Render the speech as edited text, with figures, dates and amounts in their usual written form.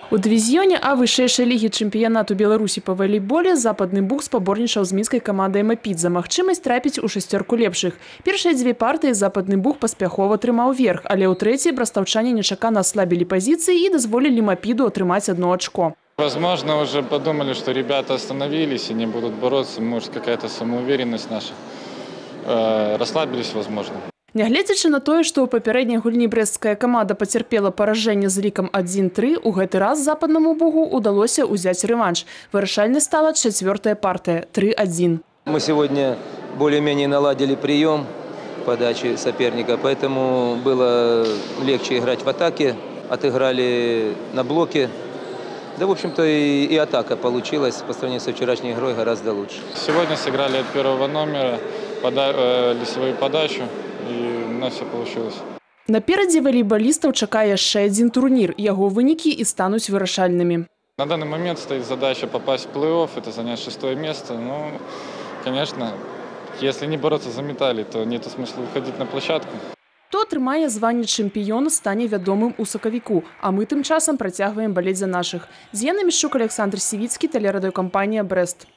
У дывізіёне А вышэйшай лігі чэмпіянату Беларусі па валейболе Западны Буг спаборнічаў з мінскай камандай «Мапід» за магчымасць трапіць у шасцёрку лепшых. Першыя дзве партыі Западны Буг паспяхова трымаў верх, але ў трэцяй брастаўчане нечакана аслабілі пазіцыі і дазволілі «Мапіду» атрымаць 1 очко. Возможно, уже подумали, что ребята остановились и не будут бороться. Может, какая-то самоуверенность наша. Расслабились, возможно. Нягледзячы на тое, што ў папярэдняй гульні брэсцкая каманда пацярпела паражэнне з лікам 1-3, у гэты раз Западнаму Бугу удалося ўзяць рэванш. Вырашальнай стала 4-я партыя – 3-1. Мы сегодня более-менее наладили прием подачи соперника, поэтому было легче играть в атаке, отыграли на блоке. Да, в общем-то, и атака получилась по сравнению со вчерашней игрой гораздо лучше. Сегодня сыграли от первого номера, свою подачу, и у нас все получилось. Наперадзе валейбалістаў чакае яшчэ один турнір. Яго вынікі і стануць вырашальнымі. На данный момент стоит задача попасть в плей-офф, это занять 6-е место. Ну, конечно, если не бороться за медали, то нет смысла выходить на площадку. Хто атрымае званне чэмпіёна, стане вядомым у сакавіку, а мы тым часам працягваем балець за нашых. З'яна Мішчук, Александр Сівіцкі, тэлерадыёкампанія «Брэст».